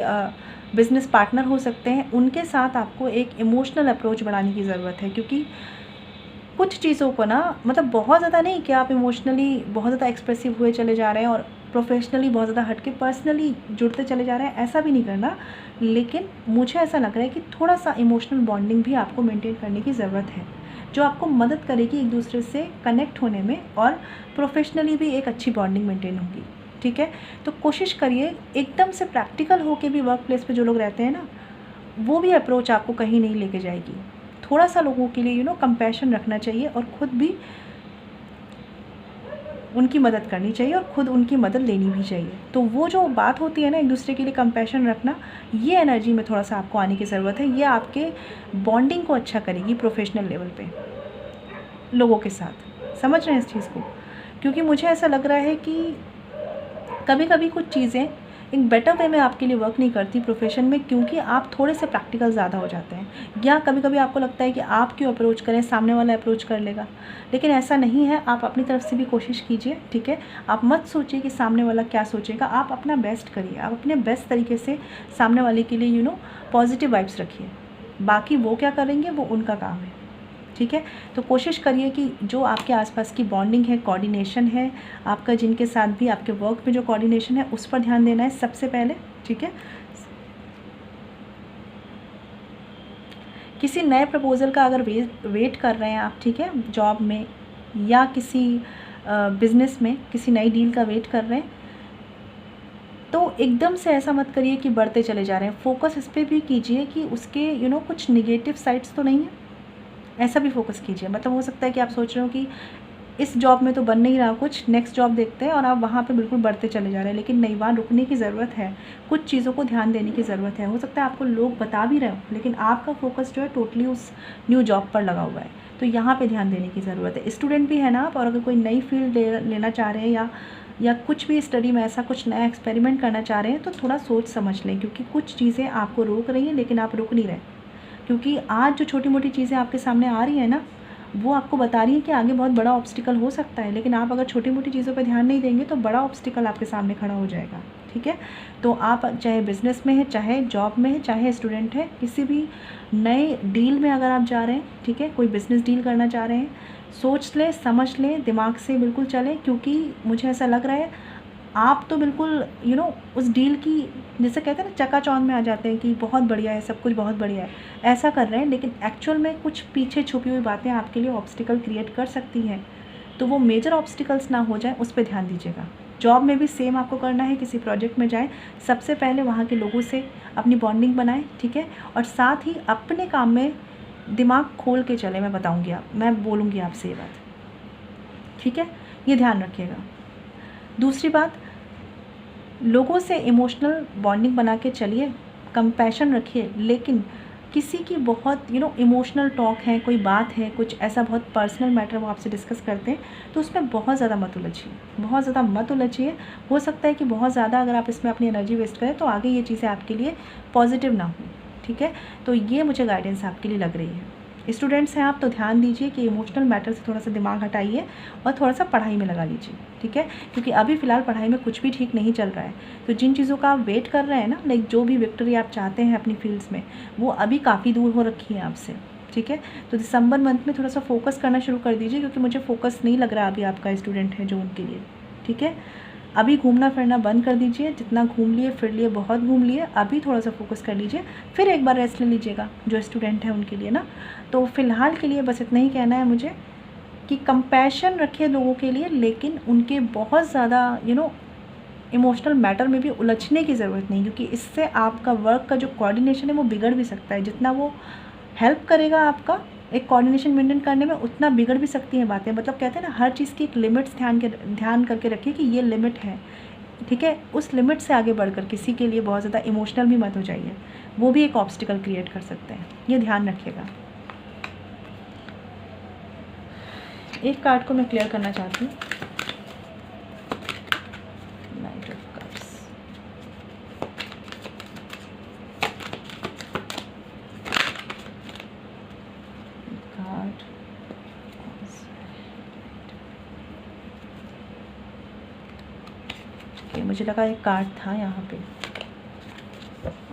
बिज़नेस पार्टनर हो सकते हैं, उनके साथ आपको एक इमोशनल अप्रोच बढ़ाने की ज़रूरत है। क्योंकि कुछ चीज़ों को ना, मतलब बहुत ज़्यादा नहीं कि आप इमोशनली बहुत ज़्यादा एक्सप्रेसिव हुए चले जा रहे हैं और प्रोफेशनली बहुत ज़्यादा हटके पर्सनली जुड़ते चले जा रहे हैं, ऐसा भी नहीं करना। लेकिन मुझे ऐसा लग रहा है कि थोड़ा सा इमोशनल बॉन्डिंग भी आपको मेंटेन करने की ज़रूरत है, जो आपको मदद करेगी एक दूसरे से कनेक्ट होने में, और प्रोफेशनली भी एक अच्छी बॉन्डिंग मेंटेन होगी, ठीक है। तो कोशिश करिए एकदम से प्रैक्टिकल होके भी वर्क प्लेस पे जो लोग रहते हैं ना, वो भी अप्रोच आपको कहीं नहीं लेके जाएगी। थोड़ा सा लोगों के लिए कंपैशन रखना चाहिए और ख़ुद भी उनकी मदद करनी चाहिए और ख़ुद उनकी मदद लेनी भी चाहिए। तो वो जो बात होती है ना एक दूसरे के लिए कंपैशन रखना, ये एनर्जी में थोड़ा सा आपको आने की ज़रूरत है। ये आपके बॉन्डिंग को अच्छा करेगी प्रोफेशनल लेवल पे लोगों के साथ। समझ रहे हैं इस चीज़ को? क्योंकि मुझे ऐसा लग रहा है कि कभी कभी कुछ चीज़ें एक बेटर वे में आपके लिए वर्क नहीं करती प्रोफेशन में, क्योंकि आप थोड़े से प्रैक्टिकल ज़्यादा हो जाते हैं, या कभी कभी आपको लगता है कि आप क्यों अप्रोच करें, सामने वाला अप्रोच कर लेगा। लेकिन ऐसा नहीं है, आप अपनी तरफ से भी कोशिश कीजिए, ठीक है। आप मत सोचिए कि सामने वाला क्या सोचेगा, आप अपना बेस्ट करिए, आप अपने बेस्ट तरीके से सामने वाले के लिए पॉजिटिव वाइब्स रखिए। बाकी वो क्या करेंगे वो उनका काम है, ठीक है। तो कोशिश करिए कि जो आपके आसपास की बॉन्डिंग है, कोऑर्डिनेशन है आपका, जिनके साथ भी आपके वर्क में जो कोऑर्डिनेशन है उस पर ध्यान देना है सबसे पहले, ठीक है। किसी नए प्रपोज़ल का अगर वेट कर रहे हैं आप, ठीक है, जॉब में या किसी बिज़नेस में किसी नई डील का वेट कर रहे हैं, तो एकदम से ऐसा मत करिए कि बढ़ते चले जा रहे हैं। फोकस इस पर भी कीजिए कि उसके कुछ निगेटिव साइड्स तो नहीं है, ऐसा भी फोकस कीजिए। मतलब हो सकता है कि आप सोच रहे हो कि इस जॉब में तो बन नहीं रहा कुछ, नेक्स्ट जॉब देखते हैं, और आप वहाँ पे बिल्कुल बढ़ते चले जा रहे हैं। लेकिन नहीं, वहाँ रुकने की ज़रूरत है, कुछ चीज़ों को ध्यान देने की ज़रूरत है। हो सकता है आपको लोग बता भी रहे हो, लेकिन आपका फोकस जो है टोटली उस न्यू जॉब पर लगा हुआ है, तो यहाँ पे ध्यान देने की ज़रूरत है। स्टूडेंट भी है ना आप, और अगर कोई नई फील्ड लेना चाह रहे हैं या कुछ भी स्टडी में ऐसा कुछ नया एक्सपेरिमेंट करना चाह रहे हैं, तो थोड़ा सोच समझ लें, क्योंकि कुछ चीज़ें आपको रोक रही हैं लेकिन आप रुक नहीं रहे। क्योंकि आज जो छोटी मोटी चीज़ें आपके सामने आ रही हैं ना, वो आपको बता रही है कि आगे बहुत बड़ा ऑब्स्टिकल हो सकता है, लेकिन आप अगर छोटी मोटी चीज़ों पर ध्यान नहीं देंगे तो बड़ा ऑब्स्टिकल आपके सामने खड़ा हो जाएगा। ठीक है, तो आप चाहे बिज़नेस में है, चाहे जॉब में है, चाहे स्टूडेंट है, किसी भी नए डील में अगर आप जा रहे हैं, ठीक है, कोई बिज़नेस डील करना चाह रहे हैं, सोच लें, समझ लें, दिमाग से बिल्कुल चलें, क्योंकि मुझे ऐसा लग रहा है आप तो बिल्कुल उस डील की, जैसे कहते हैं ना, चकाचौंध में आ जाते हैं कि बहुत बढ़िया है, सब कुछ बहुत बढ़िया है, ऐसा कर रहे हैं, लेकिन एक्चुअल में कुछ पीछे छुपी हुई बातें आपके लिए ऑब्स्टिकल क्रिएट कर सकती हैं। तो वो मेजर ऑब्स्टिकल्स ना हो जाए, उस पर ध्यान दीजिएगा। जॉब में भी सेम आपको करना है, किसी प्रोजेक्ट में जाएँ, सबसे पहले वहाँ के लोगों से अपनी बॉन्डिंग बनाएं, ठीक है, और साथ ही अपने काम में दिमाग खोल के चले। मैं बोलूँगी आपसे ये बात, ठीक है, ये ध्यान रखिएगा। दूसरी बात, लोगों से इमोशनल बॉन्डिंग बना के चलिए, कंपैशन रखिए, लेकिन किसी की बहुत इमोशनल टॉक है, कोई बात है, कुछ ऐसा बहुत पर्सनल मैटर वो आपसे डिस्कस करते हैं, तो उसमें बहुत ज़्यादा मत उलझिए, बहुत ज़्यादा मत उलझिए। हो सकता है कि बहुत ज़्यादा अगर आप इसमें अपनी एनर्जी वेस्ट करें तो आगे ये चीज़ें आपके लिए पॉजिटिव ना हो। ठीक है, तो ये मुझे गाइडेंस आपके लिए लग रही है। स्टूडेंट्स हैं आप, तो ध्यान दीजिए कि इमोशनल मैटर से थोड़ा सा दिमाग हटाइए और थोड़ा सा पढ़ाई में लगा लीजिए। ठीक है, क्योंकि अभी फ़िलहाल पढ़ाई में कुछ भी ठीक नहीं चल रहा है। तो जिन चीज़ों का आप वेट कर रहे हैं ना, लाइक जो भी विक्ट्री आप चाहते हैं अपनी फील्ड्स में, वो अभी काफ़ी दूर हो रखी है आपसे। ठीक है, तो दिसंबर मंथ में थोड़ा सा फोकस करना शुरू कर दीजिए, क्योंकि मुझे फोकस नहीं लग रहा अभी आपका स्टूडेंट है जो उनके लिए। ठीक है, अभी घूमना फिरना बंद कर दीजिए, जितना घूम लिए फिर लिए, बहुत घूम लिए, अभी थोड़ा सा फोकस कर लीजिए, फिर एक बार रेस्ट ले लीजिएगा जो स्टूडेंट है उनके लिए ना। तो फ़िलहाल के लिए बस इतना ही कहना है मुझे कि कंपैशन रखिए लोगों के लिए, लेकिन उनके बहुत ज़्यादा इमोशनल मैटर में भी उलझने की ज़रूरत नहीं, क्योंकि इससे आपका वर्क का जो कोऑर्डिनेशन है वो बिगड़ भी सकता है। जितना वो हेल्प करेगा आपका एक कोऑर्डिनेशन मेंटेन करने में, उतना बिगड़ भी सकती हैं बातें। मतलब कहते हैं ना, हर चीज़ की एक लिमिट्स ध्यान करके रखिए कि ये लिमिट है। ठीक है, उस लिमिट से आगे बढ़कर किसी के लिए बहुत ज़्यादा इमोशनल भी मत हो जाइए, वो भी एक ऑब्स्टिकल क्रिएट कर सकते हैं, ये ध्यान रखिएगा। एक कार्ड को मैं क्लियर करना चाहती हूँ, night of cups. Card okay, मुझे लगा एक कार्ड था यहाँ पे।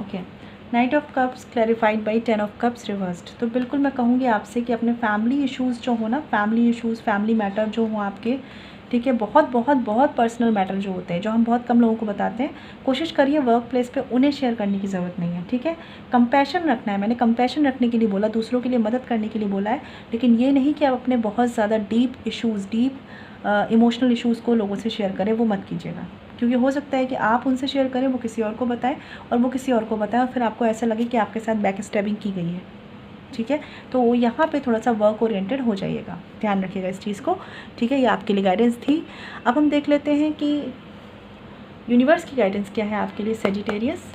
Okay, night of cups clarified by 10 of cups reversed. तो बिल्कुल मैं कहूँगी आपसे कि अपने फैमिली इश्यूज़ जो हो ना, फैमिली इश्यूज़, फैमिली मैटर जो हो आपके, ठीक है, बहुत बहुत बहुत पर्सनल मैटर जो होते हैं, जो हम बहुत कम लोगों को बताते हैं, कोशिश करिए वर्क प्लेस पे उन्हें शेयर करने की ज़रूरत नहीं है। ठीक है, कंपैशन रखना है, मैंने कंपैशन रखने के लिए बोला, दूसरों के लिए मदद करने के लिए बोला है, लेकिन ये नहीं कि आप अपने बहुत ज़्यादा deep issues, deep emotional issues को लोगों से शेयर करें, वो मत कीजिएगा। क्योंकि हो सकता है कि आप उनसे शेयर करें, वो किसी और को बताएं, और वो किसी और को बताएं, और फिर आपको ऐसा लगे कि आपके साथ बैक स्टैबिंग की गई है। ठीक है, तो यहाँ पे थोड़ा सा वर्क ओरिएंटेड हो जाइएगा, ध्यान रखिएगा इस चीज़ को। ठीक है, ये आपके लिए गाइडेंस थी। अब हम देख लेते हैं कि यूनिवर्स की गाइडेंस क्या है आपके लिए सजिटेरियस।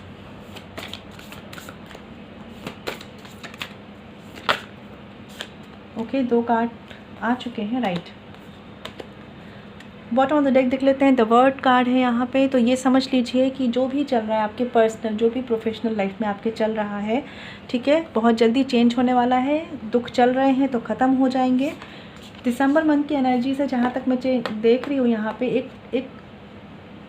ओके, 2 कार्ड आ चुके हैं, right. Bottom of the deck देख लेते हैं, द वर्ड कार्ड है यहाँ पे। तो ये समझ लीजिए कि जो भी चल रहा है आपके पर्सनल, जो भी प्रोफेशनल लाइफ में आपके चल रहा है, ठीक है, बहुत जल्दी चेंज होने वाला है। दुख चल रहे हैं तो ख़त्म हो जाएंगे। दिसंबर मंथ की एनर्जी से जहाँ तक मैं देख रही हूँ, यहाँ पे एक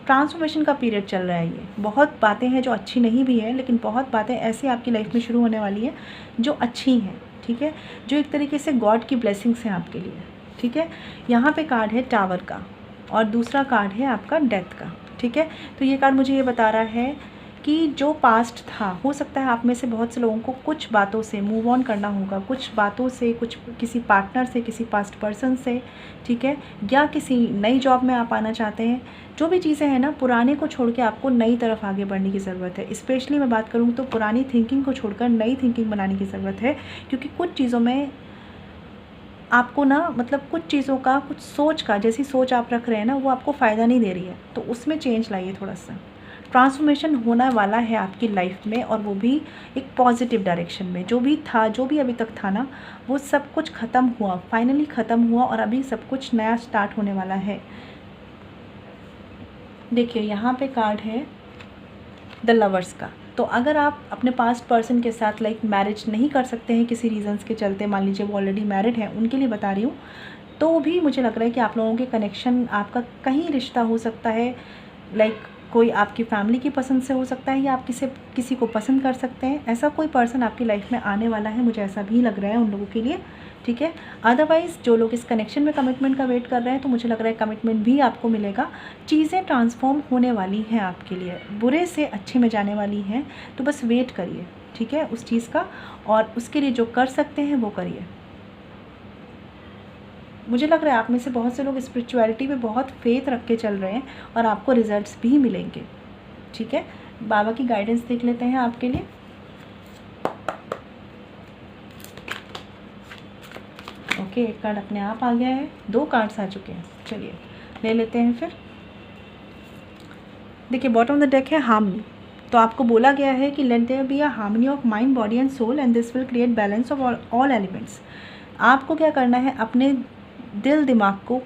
ट्रांसफॉर्मेशन का पीरियड चल रहा है। ये बहुत बातें हैं जो अच्छी नहीं भी है, लेकिन बहुत बातें ऐसी आपकी लाइफ में शुरू होने वाली हैं जो अच्छी हैं। ठीक है, जो एक तरीके से गॉड की ब्लेसिंग्स हैं आपके लिए। ठीक है, यहाँ पे कार्ड है टावर का, और दूसरा कार्ड है आपका डेथ का। ठीक है, तो ये कार्ड मुझे ये बता रहा है कि जो पास्ट था, हो सकता है आप में से बहुत से लोगों को कुछ बातों से मूव ऑन करना होगा, कुछ बातों से, कुछ किसी पार्टनर से, किसी पास्ट पर्सन से, ठीक है, या किसी नई जॉब में आप आना चाहते हैं। जो भी चीज़ें हैं ना, पुराने को छोड़ के आपको नई तरफ आगे बढ़ने की ज़रूरत है। स्पेशली मैं बात करूँ तो पुरानी थिंकिंग को छोड़कर नई थिंकिंग बनाने की ज़रूरत है, क्योंकि कुछ चीज़ों में आपको ना मतलब कुछ चीज़ों का, कुछ सोच का, जैसी सोच आप रख रहे हैं ना वो आपको फ़ायदा नहीं दे रही है, तो उसमें चेंज लाइए थोड़ा सा। ट्रांसफॉर्मेशन होने वाला है आपकी लाइफ में, और वो भी एक पॉजिटिव डायरेक्शन में। जो भी था, जो भी अभी तक था ना, वो सब कुछ ख़त्म हुआ, फाइनली ख़त्म हुआ, और अभी सब कुछ नया स्टार्ट होने वाला है। देखिए यहाँ पे कार्ड है द लवर्स का। तो अगर आप अपने पास्ट पर्सन के साथ लाइक मैरिज नहीं कर सकते हैं किसी रीज़न्स के चलते, मान लीजिए वो ऑलरेडी मैरिड हैं, उनके लिए बता रही हूँ, तो भी मुझे लग रहा है कि आप लोगों के कनेक्शन, आपका कहीं रिश्ता हो सकता है, लाइक कोई आपकी फैमिली की पसंद से हो सकता है, या आप किसी को पसंद कर सकते हैं। ऐसा कोई पर्सन आपकी लाइफ में आने वाला है, मुझे ऐसा भी लग रहा है उन लोगों के लिए, ठीक है। अदरवाइज़ जो लोग इस कनेक्शन में कमिटमेंट का वेट कर रहे हैं, तो मुझे लग रहा है कमिटमेंट भी आपको मिलेगा। चीज़ें ट्रांसफॉर्म होने वाली हैं आपके लिए, बुरे से अच्छे में जाने वाली हैं, तो बस वेट करिए, ठीक है, उस चीज़ का, और उसके लिए जो कर सकते हैं वो करिए। मुझे लग रहा है आप में से बहुत से लोग स्पिरिचुअलिटी पे बहुत फेथ रख के चल रहे हैं, और आपको रिजल्ट्स भी मिलेंगे, ठीक है। बाबा की गाइडेंस देख लेते हैं आपके लिए। ओके, एक कार्ड अपने आप आ गया है, 2 कार्ड्स आ चुके हैं, चलिए ले लेते हैं फिर। देखिए बॉटम ऑफ द डेक है हार्मनी। तो आपको बोला गया है कि let there be a harmony of mind, body and soul, and this will create balance of all elements. आपको क्या करना है, अपने दिल दिमाग को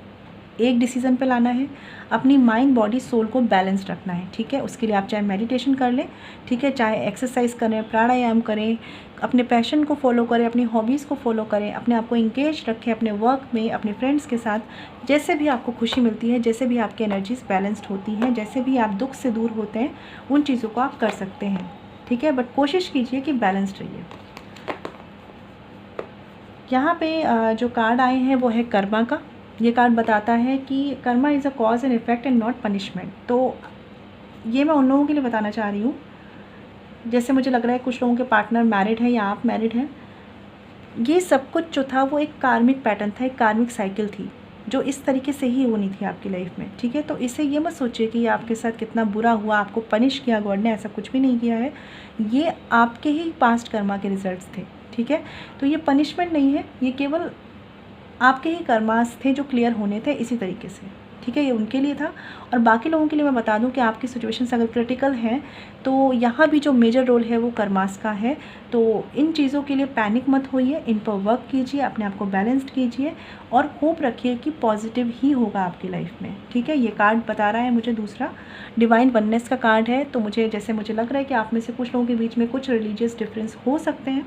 एक डिसीज़न पे लाना है, अपनी माइंड बॉडी सोल को बैलेंस रखना है, ठीक है। उसके लिए आप चाहे मेडिटेशन कर लें, ठीक है, चाहे एक्सरसाइज करें, प्राणायाम करें, अपने पैशन को फॉलो करें, अपनी हॉबीज़ को फॉलो करें, अपने आप को इंगेज रखें अपने वर्क में, अपने फ्रेंड्स के साथ, जैसे भी आपको खुशी मिलती है, जैसे भी आपकी एनर्जीज बैलेंस्ड होती हैं, जैसे भी आप दुख से दूर होते हैं, उन चीज़ों को आप कर सकते हैं, ठीक है। बट कोशिश कीजिए कि बैलेंस्ड रहिए। यहाँ पे जो कार्ड आए हैं वो है कर्मा का। ये कार्ड बताता है कि Karma is a cause and effect and not punishment. तो ये मैं उन लोगों के लिए बताना चाह रही हूँ, जैसे मुझे लग रहा है कुछ लोगों के पार्टनर मैरिड हैं या आप मैरिड हैं। ये सब कुछ जो था वो एक कार्मिक पैटर्न था, एक कार्मिक साइकिल थी, जो इस तरीके से ही होनी थी आपकी लाइफ में, ठीक है। तो इससे ये मत सोचिए कि ये आपके साथ कितना बुरा हुआ, आपको पनिश किया गॉड ने, ऐसा कुछ भी नहीं किया है। ये आपके ही पास्ट कर्मा के रिजल्ट्स थे, ठीक है। तो ये पनिशमेंट नहीं है, ये केवल आपके ही कर्मास थे जो क्लियर होने थे इसी तरीके से, ठीक है। ये उनके लिए था। और बाकी लोगों के लिए मैं बता दूं कि आपकी सिचुएशंस अगर क्रिटिकल हैं, तो यहाँ भी जो मेजर रोल है वो कर्मास का है। तो इन चीज़ों के लिए पैनिक मत होइए, इन पर वर्क कीजिए, अपने आप को बैलेंस्ड कीजिए, और होप रखिए कि पॉजिटिव ही होगा आपकी लाइफ में, ठीक है। ये कार्ड बता रहा है मुझे दूसरा डिवाइन वननेस का कार्ड है। तो मुझे लग रहा है कि आप में से कुछ लोगों के बीच में कुछ रिलीजियस डिफरेंस हो सकते हैं,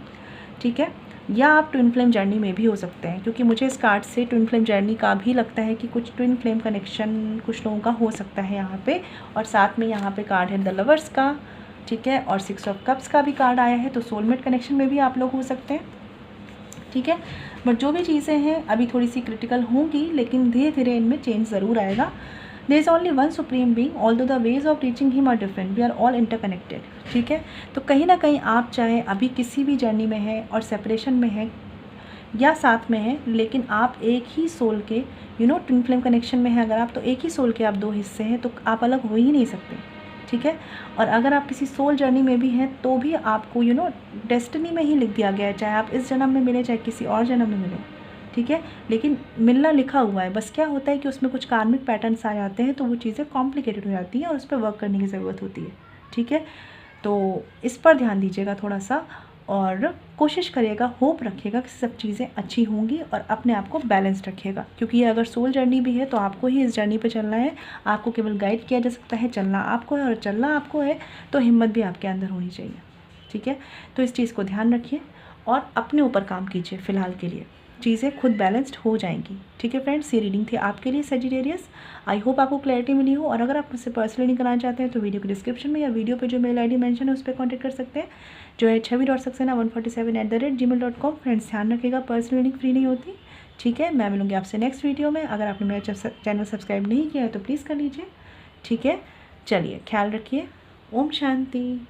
ठीक है, या आप ट्विन फ्लेम जर्नी में भी हो सकते हैं, क्योंकि मुझे इस कार्ड से ट्विन फ्लेम जर्नी का भी लगता है कि कुछ ट्विन फ्लेम कनेक्शन कुछ लोगों का हो सकता है यहाँ पे। और साथ में यहाँ पे कार्ड है द लवर्स का, ठीक है, और 6 ऑफ कप्स का भी कार्ड आया है। तो सोलमेट कनेक्शन में भी आप लोग हो सकते हैं, ठीक है। बट जो भी चीज़ें हैं अभी थोड़ी सी क्रिटिकल होंगी, लेकिन धीरे धीरे इनमें चेंज ज़रूर आएगा। There is only one supreme being, although the ways of reaching him are different, we are all interconnected, ठीक है। तो कहीं ना कहीं आप चाहे अभी किसी भी जर्नी में हैं और सेपरेशन में हैं या साथ में हैं, लेकिन आप एक ही सोल के ट्विन फ्लेम कनेक्शन में हैं अगर आप, तो एक ही सोल के आप 2 हिस्से हैं, तो आप अलग हो ही नहीं सकते, ठीक है। और अगर आप किसी सोल जर्नी में भी हैं तो भी आपको डेस्टिनी में ही लिख दिया गया है, चाहे आप इस जन्म में मिले चाहे किसी और जन्म में मिले, ठीक है, लेकिन मिलना लिखा हुआ है। बस क्या होता है कि उसमें कुछ कार्मिक पैटर्न्स आ जाते हैं, तो वो चीज़ें कॉम्प्लिकेटेड हो जाती हैं और उस पर वर्क करने की ज़रूरत होती है, ठीक है। तो इस पर ध्यान दीजिएगा थोड़ा सा, और कोशिश करिएगा, होप रखिएगा कि सब चीज़ें अच्छी होंगी, और अपने आप को बैलेंस्ड रखिएगा, क्योंकि ये अगर सोल जर्नी भी है तो आपको ही इस जर्नी पे चलना है। आपको केवल गाइड किया जा सकता है, चलना आपको है, और चलना आपको है तो हिम्मत भी आपके अंदर होनी चाहिए, ठीक है। तो इस चीज़ को ध्यान रखिए और अपने ऊपर काम कीजिए, फ़िलहाल के लिए चीज़ें खुद बैलेंस्ड हो जाएंगी, ठीक है फ्रेंड्स। ये रीडिंग थी आपके लिए सेजिटेरियस। आई होप आपको क्लैरिटी मिली हो, और अगर आप मुझसे पर्सनल रीडिंग कराना चाहते हैं तो वीडियो के डिस्क्रिप्शन में या वीडियो पे जो मेल आईडी मेंशन है उस पर कॉन्टैक्ट कर सकते हैं, जो है chavi.saxena147@gmail.com। फ्रेंड्स ध्यान रखिएगा, पर्सनल रीडिंग फ्री नहीं होती, ठीक है। मैं मिलूँगी आपसे नेक्स्ट वीडियो में। अगर आपने मेरा चैनल सब्सक्राइब नहीं किया है तो प्लीज़ कर लीजिए, ठीक है। चलिए, ख्याल रखिए, ओम शांति।